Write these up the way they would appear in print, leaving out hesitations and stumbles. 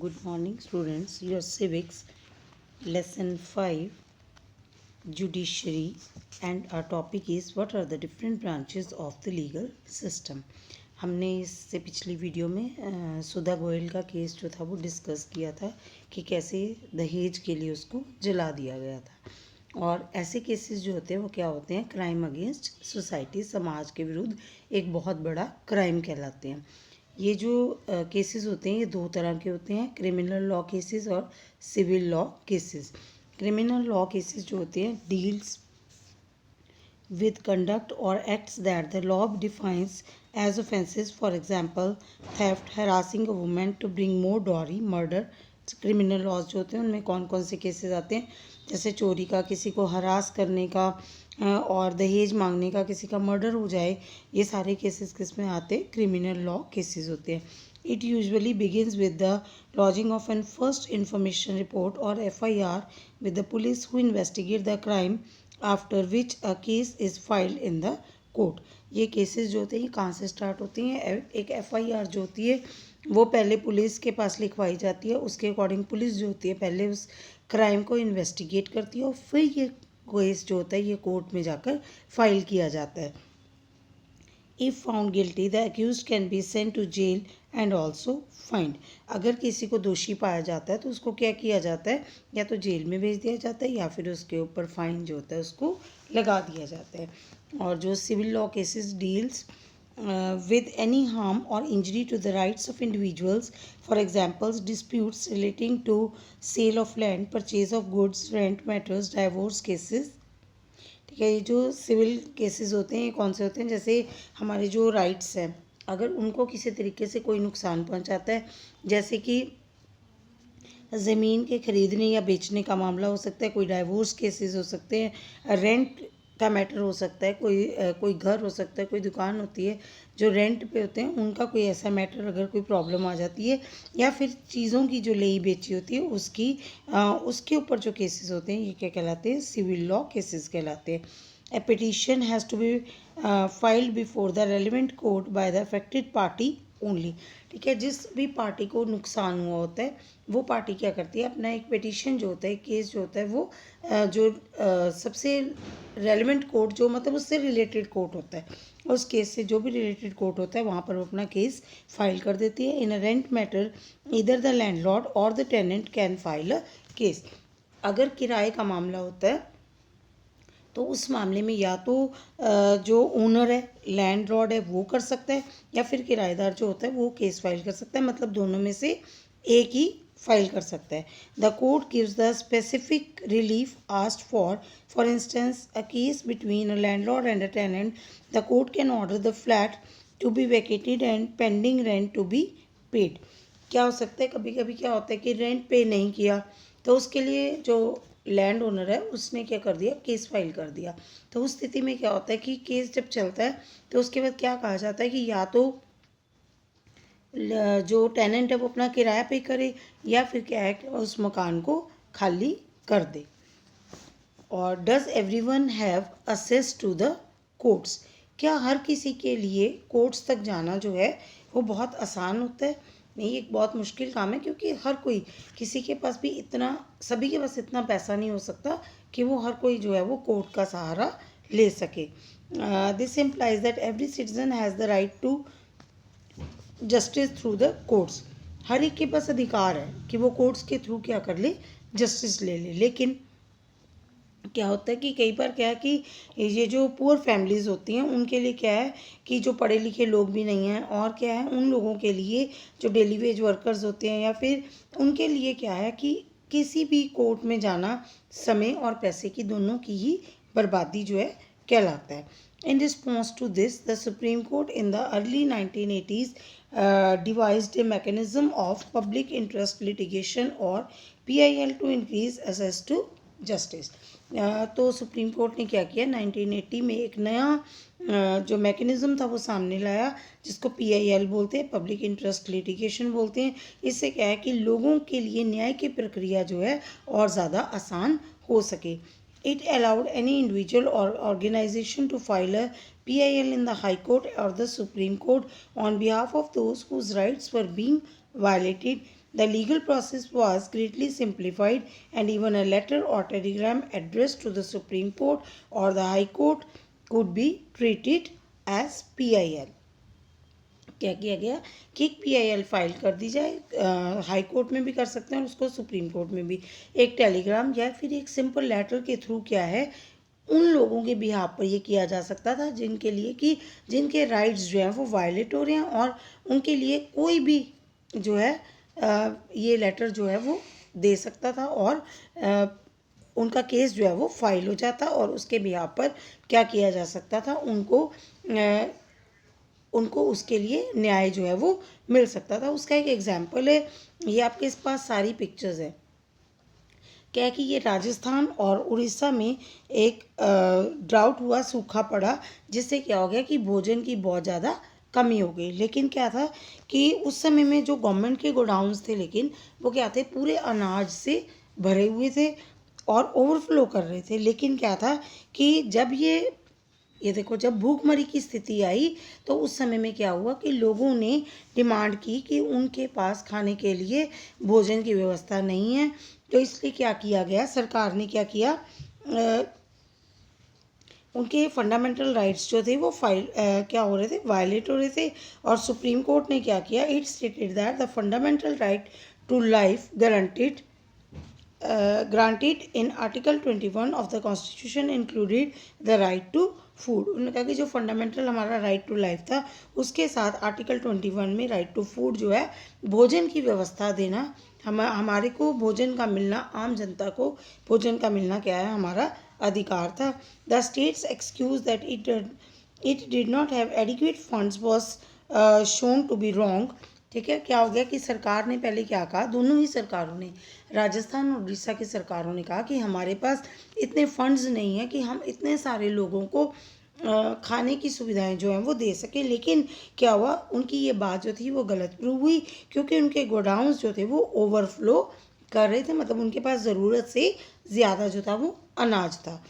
Good morning, students. Your civics lesson 5 judiciary, and our topic is what are the different branches of the legal system. हमने इससे पिछली video में सुधा गोयल का case जो था वो डिस्कस किया था कि कैसे दहेज के लिए उसको जला दिया गया था। और ऐसे केसेस जो होते हैं वो क्या होते हैं, क्राइम अगेंस्ट सोसाइटी, समाज के विरुद्ध एक बहुत बड़ा क्राइम कहलाते हैं। ये जो केसेस होते हैं ये दो तरह के होते हैं, क्रिमिनल लॉ केसेस और civil law cases. Criminal law cases जो होते हैं deals with conduct or acts that the law defines as offenses, for example theft, harassing a woman to bring more dowry, murder। Criminal laws जो होते हैं उनमें कौन कौन से केसेस आते हैं, जैसे चोरी का, किसी को हरास करने का और दहेज मांगने का, किसी का मर्डर हो जाए, ये सारे केसेस किस में आते हैं, क्रिमिनल लॉ केसेस होते हैं। It usually begins with the lodging of an first information report or FIR with the police who investigate the crime, after which a case is filed in the court. ये cases जो होते हैं ये कहाँ से start होती हैं, एक FIR जो होती है वो पहले पुलिस के पास लिखवाई जाती है, उसके अकॉर्डिंग पुलिस जो होती है पहले उस क्राइम को इन्वेस्टिगेट करती है और फिर ये केस जो होता है ये कोर्ट में जाकर फाइल किया जाता है। If found guilty, the accused can be sent to jail and also fined। अगर किसी को दोषी पाया जाता है तो उसको क्या किया जाता है, या तो जेल में भेज दिया जाता है या फिर उसके ऊपर फाइन जो होता है उसको लगा दिया जाता है। और जो civil law cases deals with any harm or injury to the rights of individuals, for example disputes relating to sale of land, purchase of goods, rent matters, divorce cases। ठीक है, ये जो सिविल केसेस होते हैं ये कौन से होते हैं, जैसे हमारे जो राइट्स हैं अगर उनको किसी तरीके से कोई नुकसान पहुंचाता है, जैसे कि ज़मीन के खरीदने या बेचने का मामला हो सकता है, कोई डाइवोर्स केसेस हो सकते हैं, रेंट का मैटर हो सकता है, कोई घर हो सकता है, कोई दुकान होती है जो रेंट पे होते हैं उनका कोई ऐसा मैटर अगर कोई प्रॉब्लम आ जाती है, या फिर चीज़ों की जो लेई बेची होती है उसके ऊपर जो केसेस होते हैं ये क्या कहलाते हैं, सिविल लॉ केसेस कहलाते हैं। A petition has to be filed before the relevant court by the affected party only। ठीक है, जिस भी पार्टी को नुकसान हुआ होता है वो पार्टी क्या करती है, अपना एक पिटीशन जो होता है, केस जो होता है वो जो सबसे रेलिवेंट कोर्ट जो मतलब उससे रिलेटेड कोर्ट होता है, उस केस से जो भी रिलेटेड कोर्ट होता है वहाँ पर वो अपना केस फाइल कर देती है। In a rent matter either the landlord और the tenant can file a case. अगर किराए का मामला होता है तो उस मामले में या तो जो ओनर है, लैंड लॉर्ड है, वो कर सकता है, या फिर किराएदार जो होता है वो केस फाइल कर सकता है, मतलब दोनों में से एक ही फाइल कर सकता है। The court gives the specific relief asked for instance a case between a landlord and a tenant, the court can order the flat to be vacated and pending rent to be paid. क्या हो सकता है, कभी कभी क्या होता है कि रेंट पे नहीं किया तो उसके लिए जो लैंड ओनर है उसने क्या कर दिया, केस फाइल कर दिया। तो उस स्थिति में क्या होता है कि केस जब चलता है तो उसके बाद क्या कहा जाता है कि या तो जो टेनेंट है वो अपना किराया पे करे या फिर क्या है कि उस मकान को खाली कर दे। और does everyone have access to the courts, क्या हर किसी के लिए कोर्ट्स तक जाना जो है वो बहुत आसान होता है, नहीं, एक बहुत मुश्किल काम है, क्योंकि हर कोई, किसी के पास भी इतना, सभी के पास इतना पैसा नहीं हो सकता कि वो हर कोई जो है वो कोर्ट का सहारा ले सके। This implies that every citizen has the right to justice through the courts. हर एक के पास अधिकार है कि वो कोर्ट्स के थ्रू क्या कर ले, जस्टिस ले ले। लेकिन क्या होता है कि कई बार क्या है कि ये जो पुअर फैमिलीज़ होती हैं उनके लिए क्या है कि जो पढ़े लिखे लोग भी नहीं हैं, और क्या है उन लोगों के लिए जो डेली वेज वर्कर्स होते हैं या फिर उनके लिए क्या है कि किसी भी कोर्ट में जाना समय और पैसे की दोनों की ही बर्बादी जो है कहलाता है। In response to this, the Supreme Court in the early 1980s devised a mechanism of public interest litigation or PIL to increase access to justice। तो सुप्रीम कोर्ट ने क्या किया, 1980 में एक नया जो मैकेनिज़्म था वो सामने लाया जिसको PIL बोलते हैं, पब्लिक इंटरेस्ट लिटिगेशन बोलते हैं। इससे क्या है कि लोगों के लिए न्याय की प्रक्रिया जो है और ज़्यादा आसान हो सके। It allowed any individual or organization to file a PIL in the High Court or the Supreme Court on behalf of those whose rights were being violated The legal process was greatly simplified, and even a letter or telegram addressed to the Supreme Court or the High Court could be treated as PIL. क्या किया गया कि एक PIL file कर दी जाए, high court में भी कर सकते हैं और उसको सुप्रीम कोर्ट में भी, एक टेलीग्राम या फिर एक सिंपल लेटर के थ्रू क्या है उन लोगों के बिहाफ पर ये किया जा सकता था जिनके लिए कि जिनके राइट्स जो हैं वो वायलेट हो रहे हैं, और उनके लिए कोई भी जो है ये लेटर जो है वो दे सकता था, और उनका केस जो है वो फाइल हो जाता, और उसके बिहाफ पर क्या किया जा सकता था, उनको उसके लिए न्याय जो है वो मिल सकता था। उसका एक एग्जाम्पल है, ये आपके पास सारी पिक्चर्स है। क्या है कि ये राजस्थान और उड़ीसा में एक ड्राउट हुआ, सूखा पड़ा, जिससे क्या हो गया कि भोजन की बहुत ज़्यादा कमी हो गई। लेकिन क्या था कि उस समय में जो गवर्नमेंट के गोडाउन्स थे, लेकिन वो क्या थे, पूरे अनाज से भरे हुए थे और ओवरफ्लो कर रहे थे। लेकिन क्या था कि जब ये देखो, जब भूखमरी की स्थिति आई तो उस समय में क्या हुआ कि लोगों ने डिमांड की कि उनके पास खाने के लिए भोजन की व्यवस्था नहीं है। तो इसलिए क्या किया गया, सरकार ने क्या किया, उनके फंडामेंटल राइट्स जो थे वो क्या हो रहे थे, वायलेट हो रहे थे। और सुप्रीम कोर्ट ने क्या किया, it stated that the fundamental right to life granted in Article 21 of the Constitution included the right to food. उन्होंने कहा कि जो फंडामेंटल हमारा राइट टू लाइफ था, उसके साथ आर्टिकल 21 में राइट टू फूड जो है, भोजन की व्यवस्था देना, हमारे को भोजन का मिलना, आम जनता को भोजन का मिलना क्या है, हमारा अधिकार था। The states excuse that it did not have adequate funds was shown to be wrong. ठीक है, क्या हो गया कि सरकार ने पहले क्या कहा, दोनों ही सरकारों ने, राजस्थान और उड़ीसा की सरकारों ने कहा कि हमारे पास इतने फंड्स नहीं है कि हम इतने सारे लोगों को खाने की सुविधाएं जो हैं वो दे सके। लेकिन क्या हुआ, उनकी ये बात जो थी वो गलत प्रूव हुई, क्योंकि उनके गोडाउन्स जो थे वो ओवरफ्लो कर रहे थे, मतलब उनके पास ज़रूरत से ज़्यादा जो था वो अनाज था।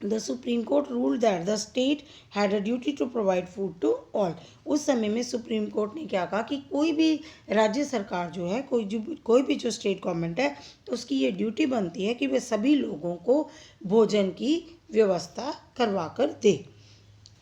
The Supreme Court ruled that the state had a duty to provide food to all. उस समय में सुप्रीम कोर्ट ने क्या कहा कि कोई भी राज्य सरकार जो है, कोई भी जो स्टेट गवर्नमेंट है, तो उसकी ये ड्यूटी बनती है कि वे सभी लोगों को भोजन की व्यवस्था करवा कर दे।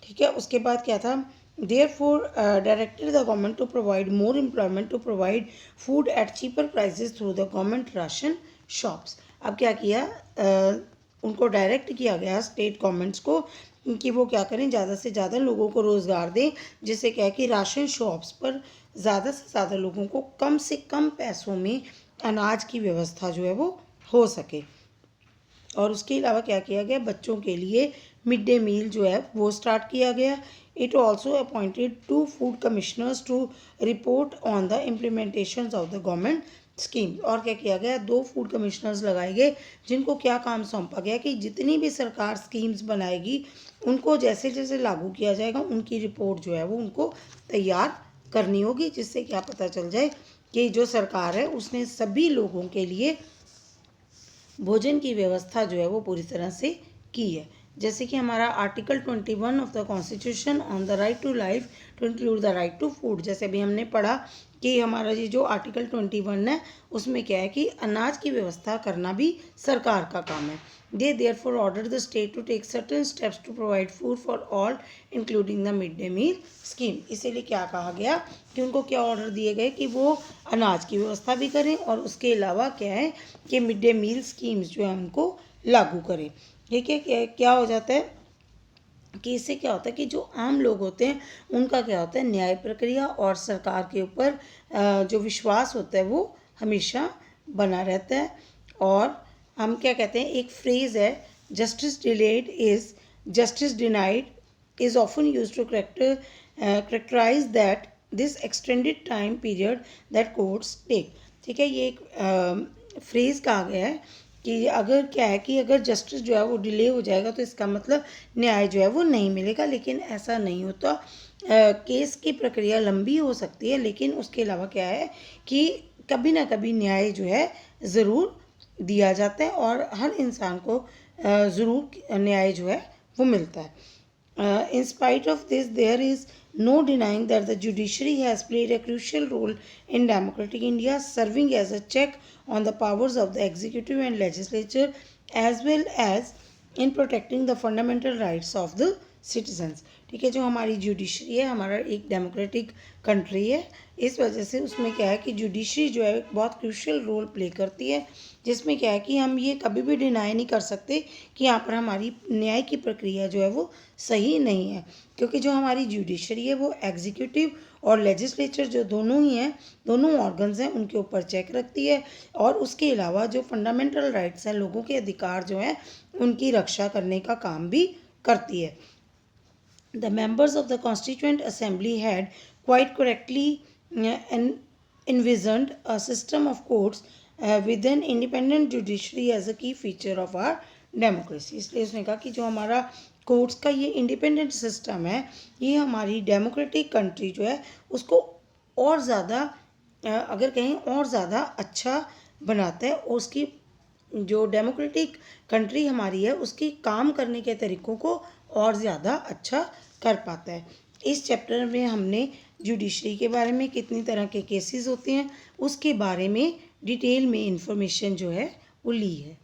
ठीक है, उसके बाद क्या था, therefore directed the government to provide more employment to provide food at cheaper prices through the government ration shops. अब क्या किया, उनको डायरेक्ट किया गया स्टेट गवर्नमेंट्स को कि वो क्या करें, ज़्यादा से ज़्यादा लोगों को रोज़गार दें, जिससे क्या है कि राशन शॉप्स पर ज़्यादा से ज़्यादा लोगों को कम से कम पैसों में अनाज की व्यवस्था जो है वो हो सके। और उसके अलावा क्या किया गया, बच्चों के लिए मिड डे मील जो है वो स्टार्ट किया गया। It also appointed 2 food commissioners to report on the implementation of the government scheme. और क्या किया गया, 2 फूड कमिश्नर्स लगाए गए, जिनको क्या काम सौंपा गया कि जितनी भी सरकार स्कीम्स बनाएगी उनको जैसे जैसे लागू किया जाएगा, उनकी रिपोर्ट जो है वो उनको तैयार करनी होगी, जिससे क्या पता चल जाए कि जो सरकार है उसने सभी लोगों के लिए भोजन की व्यवस्था जो है वो पूरी तरह से की है। जैसे कि हमारा article 21 of the constitution on the right to life to include the right to food, जैसे अभी हमने पढ़ा कि हमारा ये जो आर्टिकल 21 है उसमें क्या है कि अनाज की व्यवस्था करना भी सरकार का काम है। They therefore order the state to take certain steps to provide food for all including the mid day meal scheme. इसीलिए क्या कहा गया कि उनको क्या ऑर्डर दिए गए कि वो अनाज की व्यवस्था भी करें, और उसके अलावा क्या है कि मिड डे मील स्कीम्स जो है उनको लागू करें। ठीक है, क्या हो जाता है कि इससे क्या होता है कि जो आम लोग होते हैं उनका क्या होता है, न्याय प्रक्रिया और सरकार के ऊपर जो विश्वास होता है वो हमेशा बना रहता है। और हम क्या कहते हैं, एक फ्रेज़ है, justice delayed is justice denied is often use to characterise that this extended time period that courts take. ठीक है, ये एक फ्रेज़ कहा गया है कि अगर क्या है कि अगर जस्टिस जो है वो डिले हो जाएगा तो इसका मतलब न्याय जो है वो नहीं मिलेगा। लेकिन ऐसा नहीं होता, केस की प्रक्रिया लंबी हो सकती है, लेकिन उसके अलावा क्या है कि कभी ना कभी न्याय जो है ज़रूर दिया जाता है, और हर इंसान को ज़रूर न्याय जो है वो मिलता है। In spite of this, there is No denying that the judiciary has played a crucial role in democratic India, serving as a check on the powers of the executive and legislature as well as in protecting the fundamental rights of the citizens. ठीक है, जो हमारी judiciary है, हमारा एक democratic country है, इस वजह से उसमें क्या है कि जुडिशरी जो है बहुत क्रूशियल रोल प्ले करती है, जिसमें क्या है कि हम ये कभी भी डिनाई नहीं कर सकते कि यहाँ पर हमारी न्याय की प्रक्रिया जो है वो सही नहीं है, क्योंकि जो हमारी जुडिशरी है वो एग्जीक्यूटिव और लेजिस्लेचर जो दोनों ही हैं, दोनों ऑर्गन्स हैं, उनके ऊपर चेक रखती है और उसके अलावा जो फंडामेंटल राइट्स हैं, लोगों के अधिकार जो हैं उनकी रक्षा करने का काम भी करती है. The members of the Constituent Assembly had quite correctly envisioned a system of courts with an independent judiciary as a key feature of our democracy. इसलिए उसने कहा कि जो हमारा कोर्ट्स का ये इंडिपेंडेंट सिस्टम है, ये हमारी डेमोक्रेटिक कंट्री जो है उसको और ज़्यादा अगर कहें और ज़्यादा अच्छा बनाता है, और उसकी जो डेमोक्रेटिक कंट्री हमारी है उसकी काम करने के तरीक़ों को और ज़्यादा अच्छा कर पाता है. इस चैप्टर में हमने जुडिशरी के बारे में, कितनी तरह के केसेस होते हैं, उसके बारे में डिटेल में इंफॉर्मेशन जो है वो ली है.